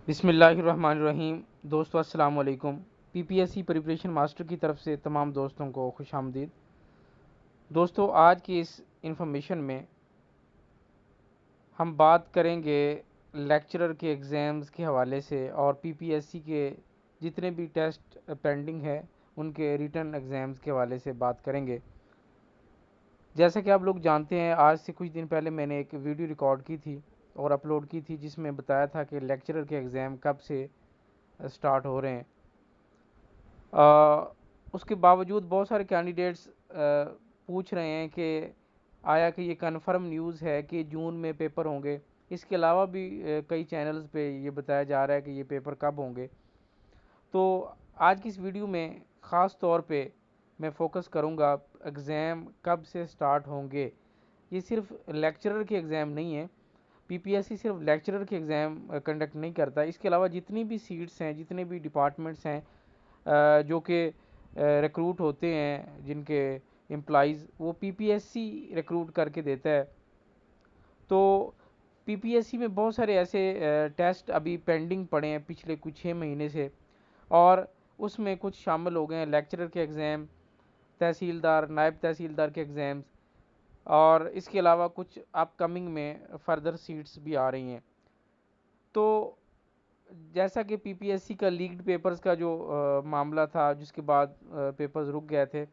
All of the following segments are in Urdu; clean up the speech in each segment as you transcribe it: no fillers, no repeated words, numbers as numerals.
بسم اللہ الرحمن الرحیم۔ دوستو السلام علیکم۔ P P S C preparation master کی طرف سے تمام دوستوں کو خوش آمدید۔ دوستو آج کی اس انفارمیشن میں ہم بات کریں گے لیکچرر کے ایگزامز کے حوالے سے اور پی پی ایس سی کے جتنے بھی ٹیسٹ پینڈنگ ہیں ان کے ریٹن ایگزامز کے حوالے سے بات کریں گے۔ جیسا کہ آپ لوگ جانتے ہیں، آج سے کچھ دن پہلے میں نے ایک ویڈیو ریکارڈ کی تھی اور اپلوڈ کی تھی جس میں بتایا تھا کہ لیکچرر کے ایگزام کب سے سٹارٹ ہو رہے ہیں۔ اس کے باوجود بہت سارے کینڈیڈیٹس پوچھ رہے ہیں کہ آیا کہ یہ کنفرم نیوز ہے کہ جون میں پیپر ہوں گے۔ اس کے علاوہ بھی کئی چینلز پہ یہ بتایا جا رہا ہے کہ یہ پیپر کب ہوں گے۔ تو آج کی اس ویڈیو میں خاص طور پہ میں فوکس کروں گا ایگزام کب سے سٹارٹ ہوں گے۔ یہ صرف لیکچرر کے ایگزام نہیں ہیں، پی پی ایس سی صرف لیکچرر کے ایگزام کنڈکٹ نہیں کرتا، اس کے علاوہ جتنی بھی سیٹس ہیں، جتنے بھی ڈپارٹمنٹس ہیں جو کہ ریکروٹ ہوتے ہیں، جن کے امپلائیز وہ پی پی ایس سی ریکروٹ کر کے دیتا ہے۔ تو پی پی ایس سی میں بہت سارے ایسے ٹیسٹ ابھی پینڈنگ پڑے ہیں پچھلے کچھ 6 مہینے سے، اور اس میں کچھ شامل ہو گئے ہیں لیکچرر کے ایگزام، تحصیلدار، نائب تحصیلدار کے ایگزامز، اور اس کے علاوہ کچھ اپ کمنگ میں فردر سیٹس بھی آ رہی ہیں۔ تو جیسا کہ پی پی ایس سی کا لیکڈ پیپرز کا جو معاملہ تھا، جس کے بعد پیپرز رک گئے تھے،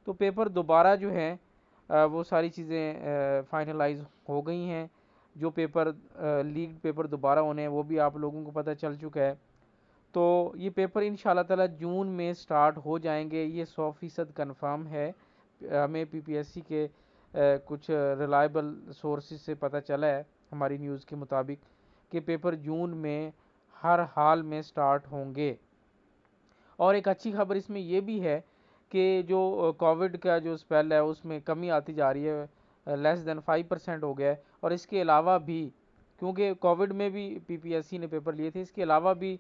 تو پیپر دوبارہ جو ہیں وہ ساری چیزیں فائنلائز ہو گئی ہیں۔ جو پیپر لیکڈ پیپر دوبارہ ہونے ہیں وہ بھی آپ لوگوں کو پتہ چل چکا ہے۔ تو یہ پیپر ان شاء اللہ تعالیٰ جون میں سٹارٹ ہو جائیں گے، یہ 100% کنفرم ہے۔ ہمیں پی پی ایس سی کے کچھ ریلائبل سورسز سے پتہ چلا ہے ہماری نیوز کے مطابق کہ پیپر جون میں ہر حال میں سٹارٹ ہوں گے۔ اور ایک اچھی خبر اس میں یہ بھی ہے کہ جو کووڈ کا جو اسپیل ہے اس میں کمی آتی جا رہی ہے، لیس دین 5% ہو گیا ہے، اور اس کے علاوہ بھی کیونکہ کووڈ میں بھی پی پی ایس سی نے پیپر لیے تھے، اس کے علاوہ بھی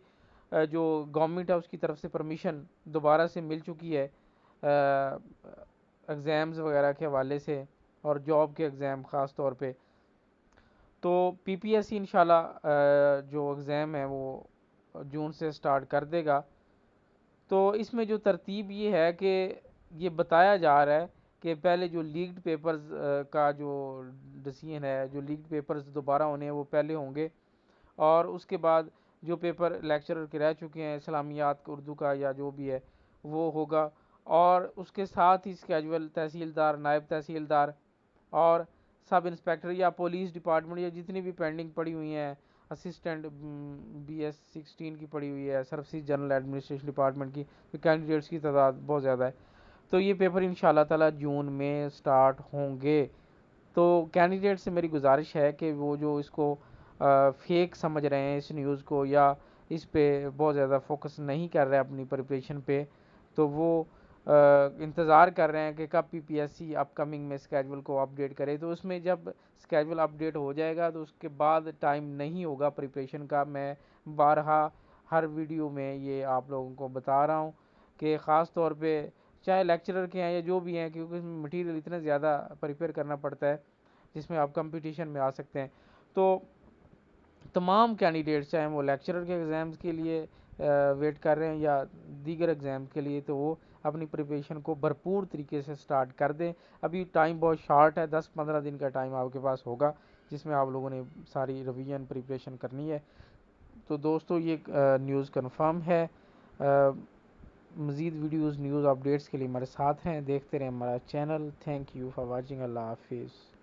جو گورنمنٹ ہے اس کی طرف سے پرمیشن دوبارہ سے مل چکی ہے ایگزامز وغیرہ کے حوالے سے، اور جاب کے ایگزام خاص طور پہ۔ تو پی پی ایس سی انشاءاللہ جو ایگزام ہے وہ جون سے سٹارٹ کر دے گا۔ تو اس میں جو ترتیب یہ ہے کہ یہ بتایا جا رہا ہے کہ پہلے جو لیکڈ پیپرز کا جو ڈیسیژن ہے، جو لیکڈ پیپرز دوبارہ ہونے ہیں وہ پہلے ہوں گے، اور اس کے بعد جو پیپر لیکچرر کے رہ چکے ہیں اسلامیات اردو کا یا جو بھی ہے وہ ہوگا، اور اس کے ساتھ ہی اسکیجول تحصیلدار، نائب تحصیلدار اور سب انسپیکٹر یا پولیس ڈپارٹمنٹ یا جتنی بھی پینڈنگ پڑی ہوئی ہیں، اسسٹنٹ بی ایس 16 کی پڑی ہوئی ہے، سروسز جنرل ایڈمنسٹریشن ڈپارٹمنٹ کی، کینڈیڈیٹس کی تعداد بہت زیادہ ہے، تو یہ پیپر ان شاء اللہ تعالیٰ جون میں سٹارٹ ہوں گے۔ تو کینڈیڈیٹ سے میری گزارش ہے کہ وہ جو اس کو فیک سمجھ رہے ہیں اس نیوز کو، یا اس پہ بہت زیادہ فوکس نہیں کر رہے اپنی پریپریشن پہ، تو وہ انتظار کر رہے ہیں کہ کب پی پی ایس سی اپ کمنگ میں اسکیجول کو اپڈیٹ کرے۔ تو اس میں جب اسکیجول اپڈیٹ ہو جائے گا تو اس کے بعد ٹائم نہیں ہوگا پریپریشن کا۔ میں بارہا ہر ویڈیو میں یہ آپ لوگوں کو بتا رہا ہوں کہ خاص طور پہ چاہے لیکچرر کے ہیں یا جو بھی ہیں، کیونکہ اس میں مٹیریل اتنا زیادہ پریپیئر کرنا پڑتا ہے جس میں آپ کمپٹیشن میں آ سکتے ہیں۔ تو تمام کینڈیڈیٹس چاہے وہ لیکچرر کے ایگزامز کے لیے ویٹ کر رہے ہیں یا دیگر ایگزام کے لیے، تو وہ اپنی پریپریشن کو بھرپور طریقے سے سٹارٹ کر دیں۔ ابھی ٹائم بہت شارٹ ہے، 10-15 دن کا ٹائم آپ کے پاس ہوگا جس میں آپ لوگوں نے ساری ریویژن پریپریشن کرنی ہے۔ تو دوستو یہ نیوز کنفرم ہے۔ مزید ویڈیوز، نیوز اپڈیٹس کے لیے ہمارے ساتھ ہیں، دیکھتے رہیں ہمارا channel. Thank you for watching. اللہ حافظ۔